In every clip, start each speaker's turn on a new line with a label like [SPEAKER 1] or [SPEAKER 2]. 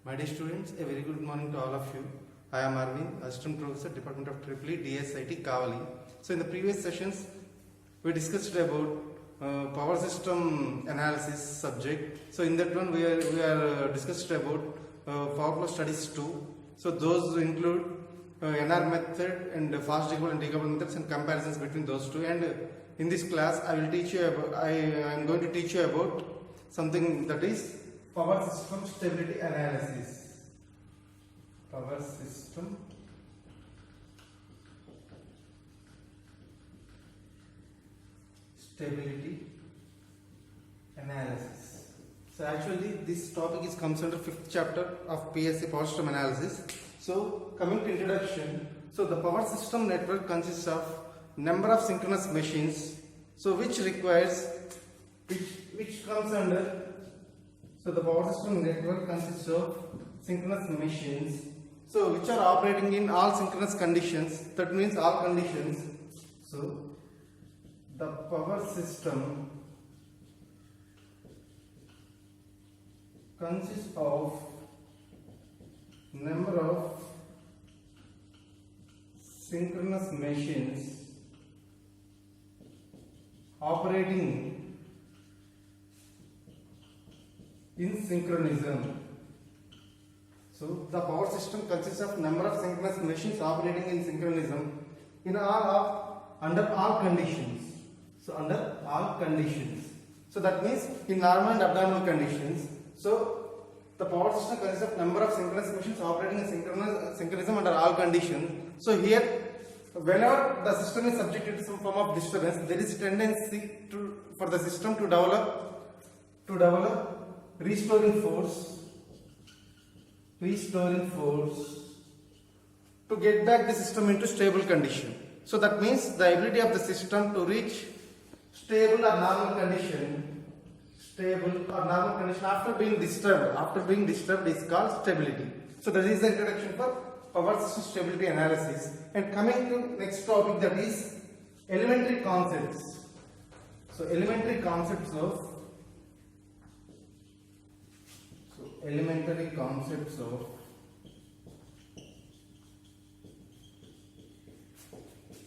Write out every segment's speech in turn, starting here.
[SPEAKER 1] My dear students, a very good morning to all of you. I am Arvind, Assistant Professor, Department of EEE, DSIT, Kavali. So in the previous sessions, we discussed about power system analysis subject. So in that one, we are discussed about power flow studies 2. So those include NR method and fast decoupled and decoupled methods and comparisons between those two. And in this class, I will teach you about, I am going to teach you about something that is power system stability analysis. Power system stability analysis. So actually this topic comes under 5th chapter of PSA power system analysis. So coming to introduction, so the power system network consists of number of synchronous machines, so which comes under, so the power system network consists of synchronous machines, so which are operating in all synchronous conditions, that means all conditions. So the power system consists of number of synchronous machines operating in synchronism. So the power system consists of number of synchronous machines operating in synchronism in under all conditions. So under all conditions. So that means in normal and abnormal conditions. So the power system consists of number of synchronous machines operating in synchronism under all conditions. So here, whenever the system is subjected to some form of disturbance, there is a tendency for the system to develop restoring force to get back the system into stable condition. So that means the ability of the system to reach stable or normal condition after being disturbed is called stability. So that is the introduction for power system stability analysis. And coming to next topic, that is elementary concepts. So elementary concepts of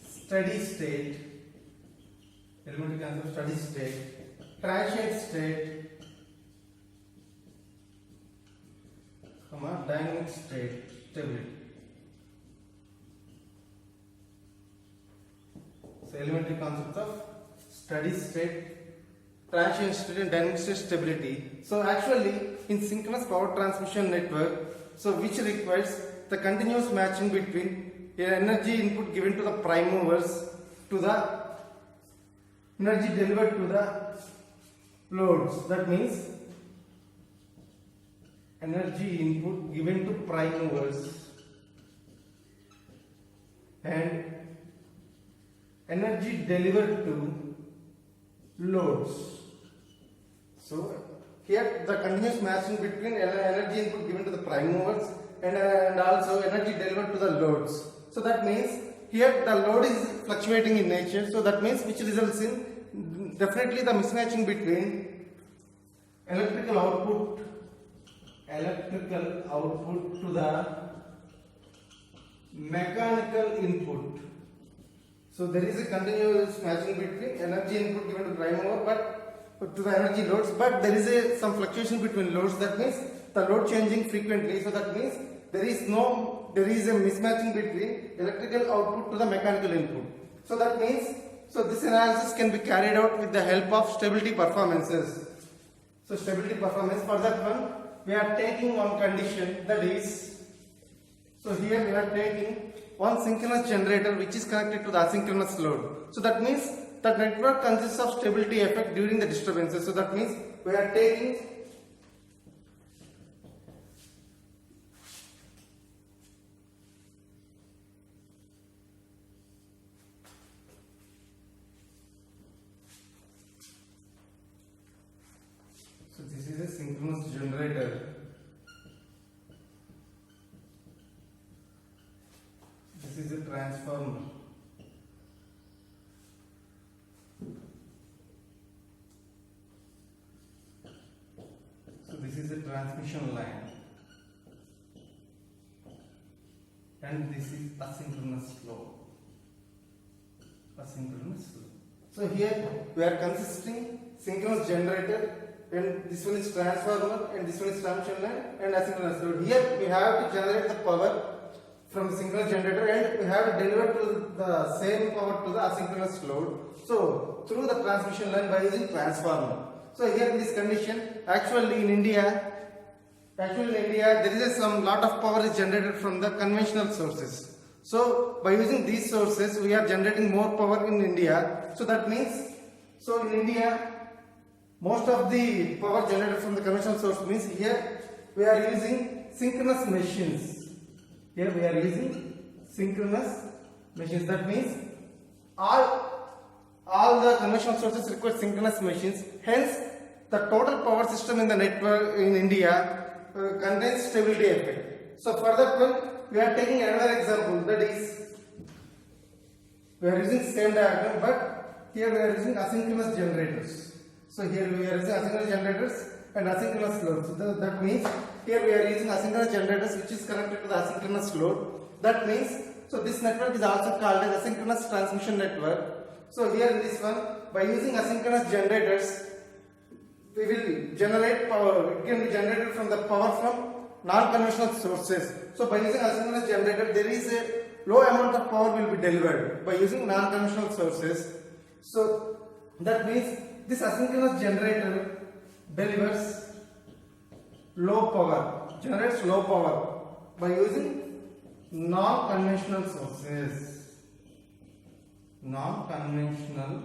[SPEAKER 1] steady state, transient state, dynamic state, stability. So elementary concepts of steady state, transient state and dynamic state stability. So actually in synchronous power transmission network, so which requires the continuous matching between energy input given to the prime movers to the energy delivered to the loads. That means energy input given to prime movers and energy delivered to loads. So here the continuous matching between energy input given to the prime movers and also energy delivered to the loads. So that means here the load is fluctuating in nature, so that means which results in definitely the mismatching between electrical output to the mechanical input. So there is a continuous matching between energy input given to prime mover but to the energy loads, but there is some fluctuation between loads. That means the load changing frequently, so that means there is a mismatching between electrical output to the mechanical input. So that means, so this analysis can be carried out with the help of stability performances. So stability performance, for that one we are taking one condition, that is, so here we are taking one synchronous generator which is connected to the asynchronous load. So that means the network consists of stability effect during the disturbances. So that means we are taking this is a synchronous generator. This is a transformer. So this is a transmission line. and this is asynchronous flow. Asynchronous flow. So here we are consisting synchronous generator, and this one is transformer, and this one is transmission line, and asynchronous load. Here we have to generate the power from the synchronous generator, and we have to deliver to the same power to the asynchronous load. So through the transmission line by using transformer. So here in this condition, actually in India there is some lot of power is generated from the conventional sources. So by using these sources we are generating more power in India. So that means, so in India most of the power generated from the conventional source means here we are using synchronous machines. Here we are using synchronous machines. That means all the conventional sources require synchronous machines. Hence, the total power system in the network in India contains stability effect. So for that one, we are taking another example, that is, we are using same diagram, but here we are using asynchronous generators. So here we are using asynchronous generators and asynchronous loads. So that means here we are using asynchronous generators which is connected to the asynchronous load. That means, so this network is also called as asynchronous transmission network. So here in this one, by using asynchronous generators, we will generate power. It can be generated from the power from non-conventional sources. So by using asynchronous generator, there is a low amount of power will be delivered by using non-conventional sources. So that means this asynchronous generator delivers low power, generates low power by using non-conventional sources. Non-conventional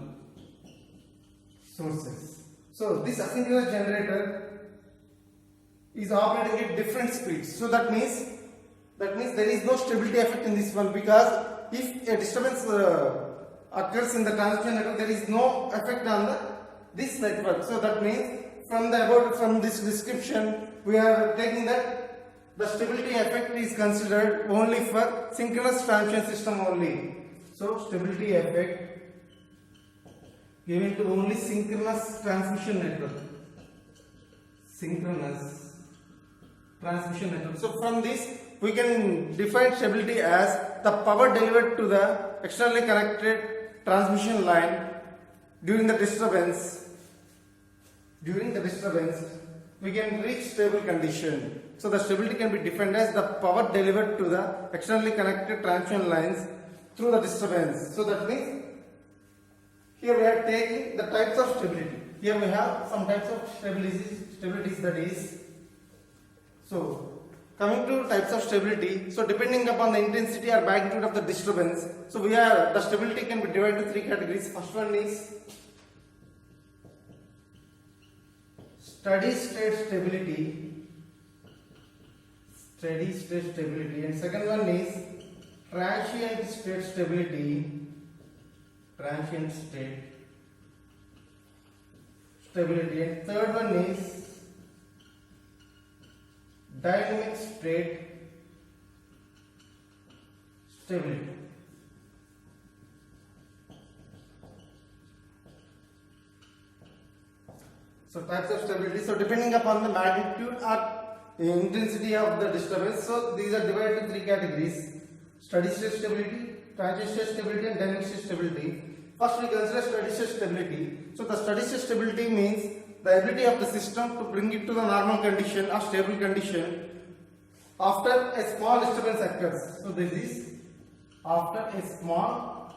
[SPEAKER 1] sources. So this asynchronous generator is operating at different speeds. So that means there is no stability effect in this one, because if a disturbance occurs in the transmission network, there is no effect on this network. So that means from this description we are taking that the stability effect is considered only for synchronous transmission system only. So stability effect given to only synchronous transmission network. Synchronous transmission network. So from this we can define stability as the power delivered to the externally connected transmission line during the disturbance. During the disturbance we can reach stable condition. So the stability can be defined as the power delivered to the externally connected transmission lines through the disturbance. So that means here we are taking the types of stability. Here we have some types of stabilities, that is. So coming to types of stability, so depending upon the intensity or magnitude of the disturbance, so we have the stability can be divided into three categories. First one is steady state stability, and second one is transient state stability, and third one is dynamic state stability. So types of stability, so depending upon the magnitude or intensity of the disturbance, so these are divided into three categories: steady state stability, transient state stability, and dynamic state stability. First we consider steady state stability. So the steady state stability means the ability of the system to bring it to the normal condition or stable condition after a small disturbance occurs. So this is after a small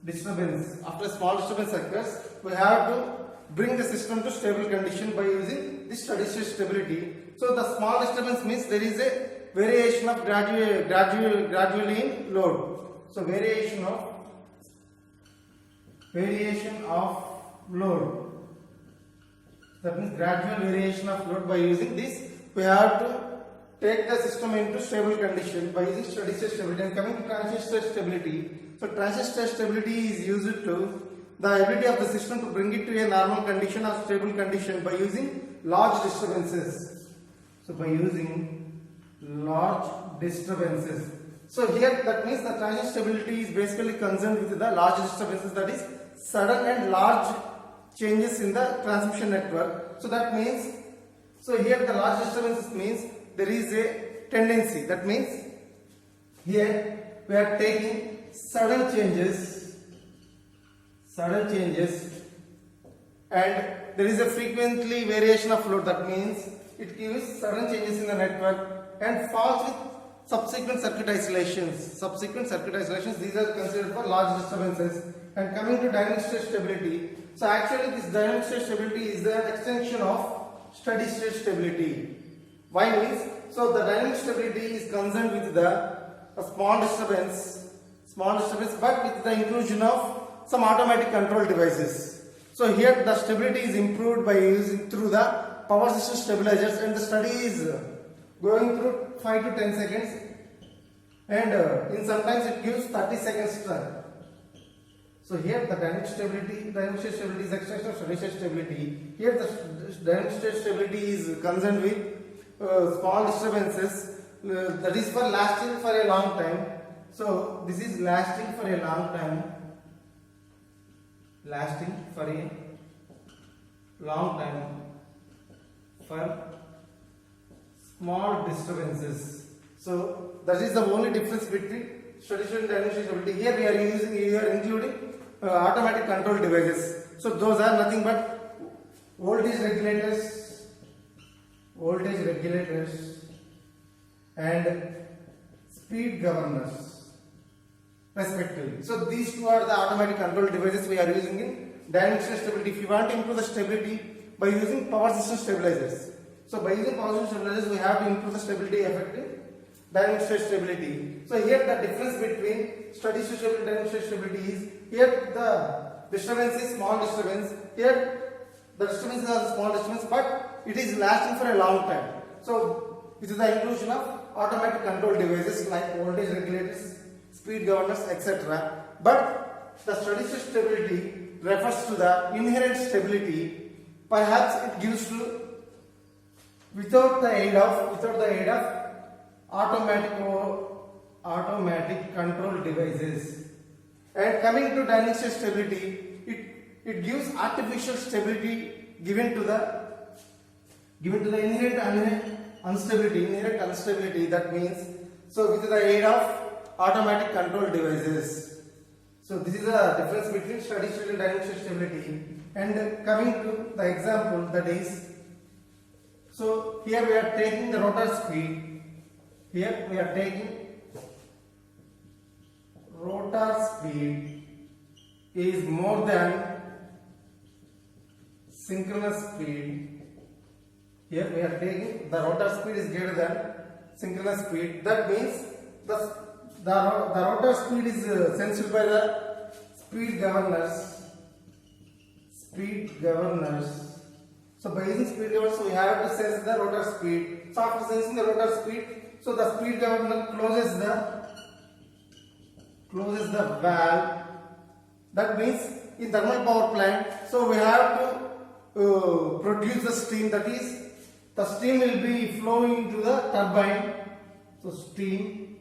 [SPEAKER 1] disturbance. After a small disturbance occurs, we have to bring the system to stable condition by using this steady state stability. So the small disturbance means there is a variation of gradually in load. So variation of load. That means gradual variation of load. By using this, we have to take the system into stable condition by using steady state stability. And coming to transient state stability, so transient state stability is used to the ability of the system to bring it to a normal condition or stable condition by using large disturbances. So by using large disturbances. So here that means the transient stability is basically concerned with the large disturbances, that is sudden and large changes in the transmission network. So that means, so here the large disturbances means there is a tendency, that means Here we are taking sudden changes, and there is a frequently variation of load. That means it gives sudden changes in the network and falls with subsequent circuit isolations. These are considered for large disturbances. And coming to dynamic state stability, so actually this dynamic state stability is the extension of steady state stability. Why means, so the dynamic stability is concerned with a small disturbance, but with the inclusion of some automatic control devices. So here the stability is improved by using through the power system stabilizers, and the study is going through 5 to 10 seconds, and in sometimes it gives 30 seconds time. So here the dynamic state stability is extension of steady state stability. Here the dynamic state stability is concerned with small disturbances, that is for lasting for a long time. So this is lasting for a long time. For small disturbances. So that is the only difference between steady state and dynamic state stability. Here we are including automatic control devices. So those are nothing but voltage regulators and speed governors respectively. So these two are the automatic control devices we are using in dynamic state stability. If you want to improve the stability by using power system stabilizers, so by using power system stabilizers we have to improve the stability effective dynamic state stability. So here the difference between steady state stability and dynamic state stability is, here the disturbance is small disturbance, here the disturbance is a small disturbance, but it is lasting for a long time. So this is the inclusion of automatic control devices like voltage regulators, speed governors, etc. But the steady state stability refers to the inherent stability. Perhaps it gives to without the aid of automatic control devices. And coming to dynamic state stability, it gives artificial stability given to the inherent instability. That means, so with the aid of automatic control devices. So this is the difference between steady state and dynamic state stability. And coming to the example, that is, so here we are taking the rotor speed. Here we are taking rotor speed is more than synchronous speed. Here we are taking the rotor speed is greater than synchronous speed. That means the rotor speed is sensed by the speed governors. So by using speed governors, we have to sense the rotor speed. So after sensing the rotor speed, so the speed governor closes the valve. That means in thermal power plant, so we have to produce the steam. That is, the steam will be flowing into the turbine. So steam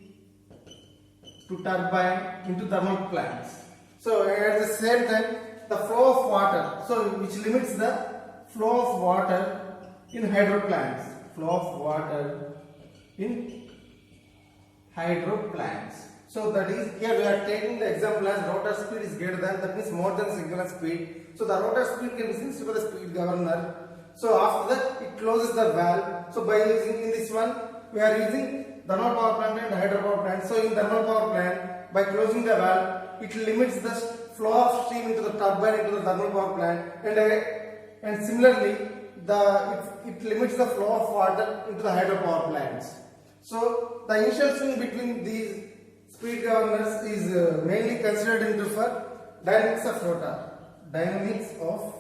[SPEAKER 1] to turbine into thermal plants. So at the same time, the flow of water, so which limits the flow of water in hydro plants. So that is, here we are taking the example as rotor speed is greater than, that means more than synchronous speed. So the rotor speed can be sensed by the speed governor. So after that it closes the valve. So by using in this one we are using thermal power plant and hydropower plant. So in thermal power plant, by closing the valve, it limits the flow of steam into the turbine into the thermal power plant, and similarly it limits the flow of water into the hydropower plants. So the initial swing between these speed governors is mainly considered into for dynamics of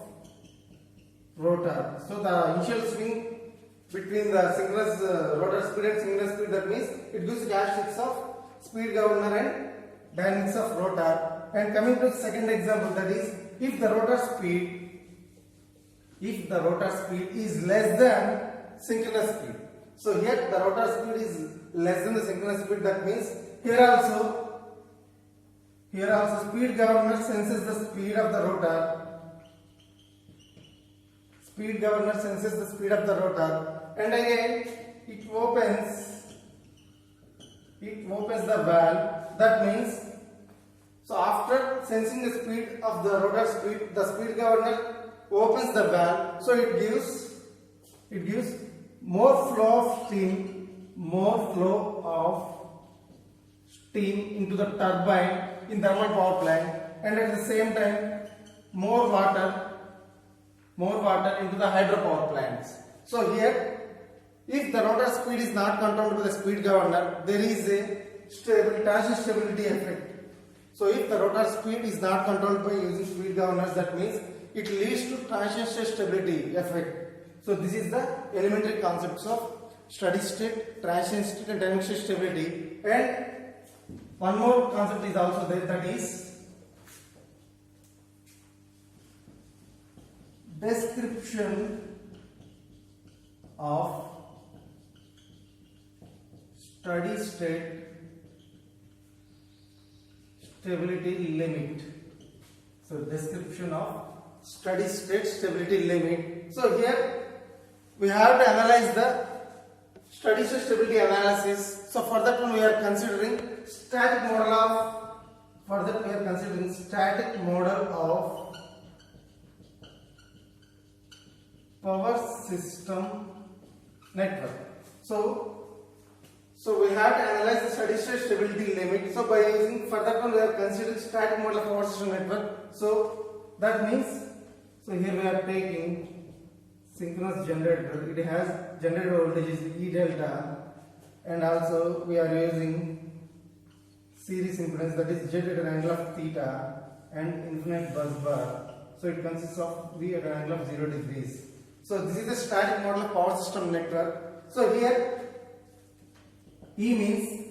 [SPEAKER 1] rotor. So the initial swing between the synchronous rotor speed and synchronous speed, that means it gives characteristics of speed governor and dynamics of rotor. And coming to the second example, that is, if the rotor speed is less than synchronous speed. So here the rotor speed is less than the synchronous speed. That means here also speed governor senses the speed of the rotor. And again it opens opens the valve, that means, so after sensing the speed of the rotor speed, the speed governor opens the valve, so it gives more flow of steam into the turbine in thermal power plant, and at the same time more water into the hydropower plants. So here, if the rotor speed is not controlled by the speed governor, there is a transition stability effect. So if the rotor speed is not controlled by using speed governors, that means it leads to transition stability effect. So this is the elementary concepts of steady state, transition state and dynamic state stability. And one more concept is also there, that is description of steady state stability limit. So description of steady state stability limit. So here we have to analyze the steady state stability analysis. So for that one we are considering static model of power system network. So we have to analyze the steady state stability limit. So by using, for that one we are considering static model of power system network. So that means, so here we are taking synchronous generator. It has generator voltage is E delta, and also we are using series impedance, that is Z at an angle of theta, and infinite bus bar. So it consists of V at an angle of 0 degrees. So this is the static model of power system network. So here E means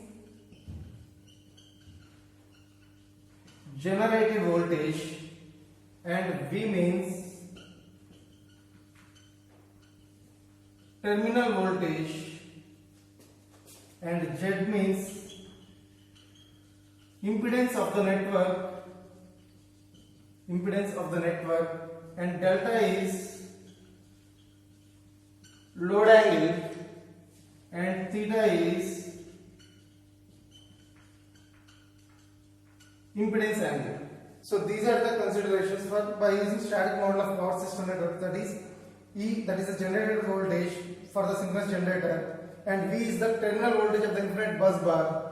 [SPEAKER 1] generated voltage and V means terminal voltage and Z means impedance of the network, and delta is load angle and theta is impedance angle. So these are the considerations for by using static model of power system network, that is E, that is the generated voltage for the synchronous generator, and V is the terminal voltage of the infinite bus bar,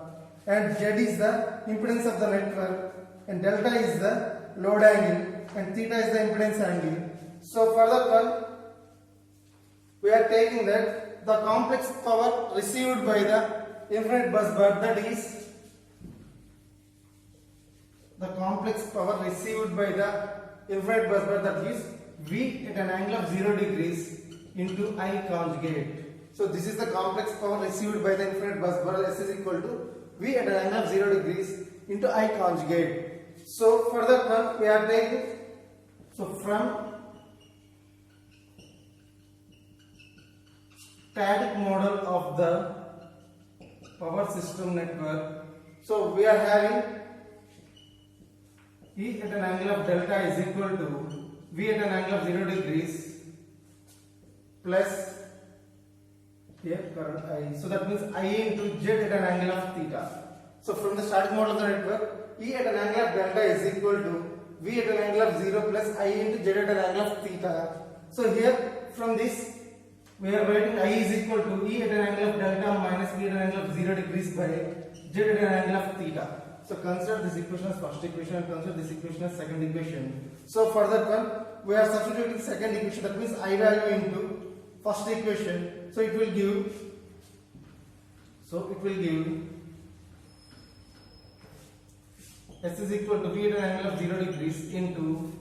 [SPEAKER 1] and Z is the impedance of the network, and delta is the load angle, and theta is the impedance angle. So for that one we are taking that the complex power received by the infinite bus bar, that is the complex power received by the infinite bus bar, that is V at an angle of 0 degrees into I conjugate. So this is the complex power received by the infinite bus bar. S is equal to V at an angle of 0 degrees into I conjugate. So for that one we are taking, so from static model of the power system network, so we are having E at an angle of delta is equal to V at an angle of 0 degrees plus here current I. So that means I into Z at an angle of theta. So from the static model of the network, E at an angle of delta is equal to V at an angle of 0 plus I into Z at an angle of theta. So here from this we are writing I is equal to E at an angle of delta minus V at an angle of 0 degrees by Z at an angle of theta. So consider this equation as first equation and consider this equation as second equation. So for that one we are substituting second equation, that means I value into first equation. So it will give S is equal to V at an angle of 0 degrees into,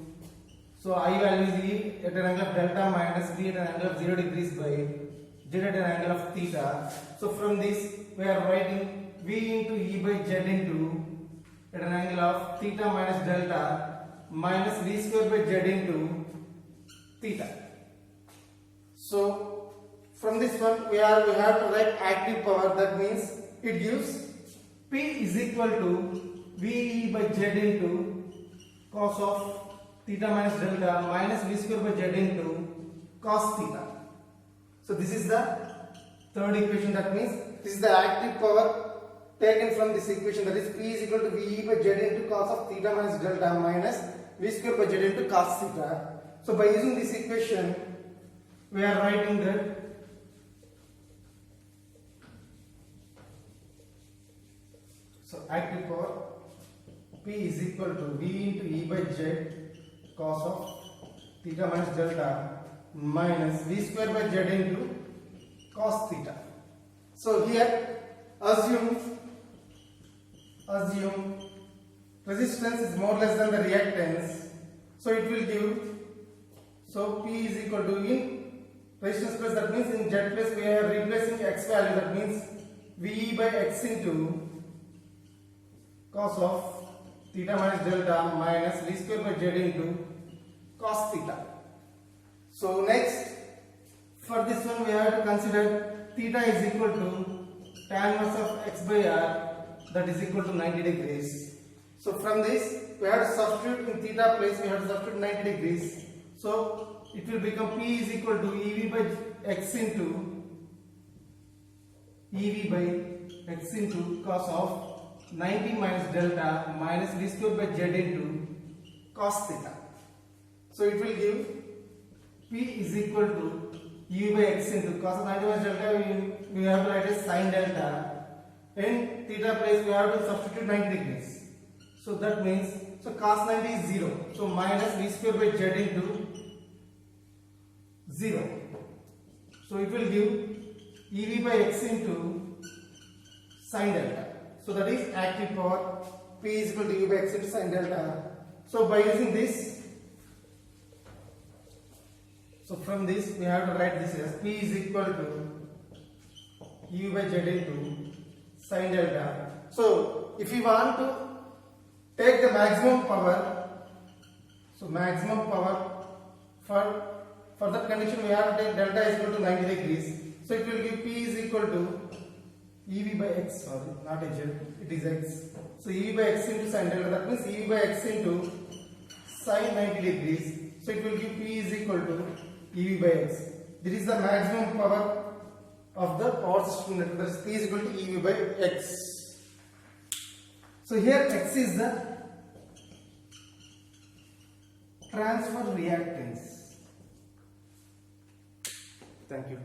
[SPEAKER 1] so I value is E at an angle of delta minus V at an angle of 0 degrees by Z at an angle of theta. So from this we are writing V into E by Z into at an angle of theta minus delta minus V square by Z into theta. So from this one we have to write active power, that means it gives P is equal to VE by Z into cos of theta minus delta minus V square by Z into cos theta. So this is the third equation, that means this is the active power taken from this equation, that is P is equal to VE by Z into cos of theta minus delta minus V square by Z into cos theta. So by using this equation, we are writing that so active power P is equal to V into E by Z cos of theta minus delta minus V square by Z into cos theta. So here assume resistance is more or less than the reactance, so it will give, so P is equal to, in resistance place, that means in Z place we are replacing X value, that means VE by X into cos of theta minus delta minus V square by Z into cos theta. So next, for this one we have to consider theta is equal to tan inverse of X by R, that is equal to 90 degrees. So from this we have to substitute in theta place, we have to substitute 90 degrees. So it will become P is equal to EV by X into cos of 90 minus delta minus V square by Z into cos theta. So it will give P is equal to EV by X into cos of 90 minus delta, we have to write as sin delta. In theta place we have to substitute 90 degrees. So that means, so cos 90 is 0. So minus V square by Z into 0. So it will give EV by X into sin delta. So that is active power P is equal to EV by X into sin delta. So by using this, so from this we have to write this as P is equal to EV by Z into sin delta. So if we want to take the maximum power, so maximum power for that condition we have to take delta is equal to 90 degrees. So it will give P is equal to EV by X, sorry, not Z, it is X. So EV by X into sin delta, that means EV by X into sin 90 degrees. So it will give P is equal to EV by X. This is the maximum power of the power system network, that is P is equal to EV by X. So here X is the transfer reactance. Thank you.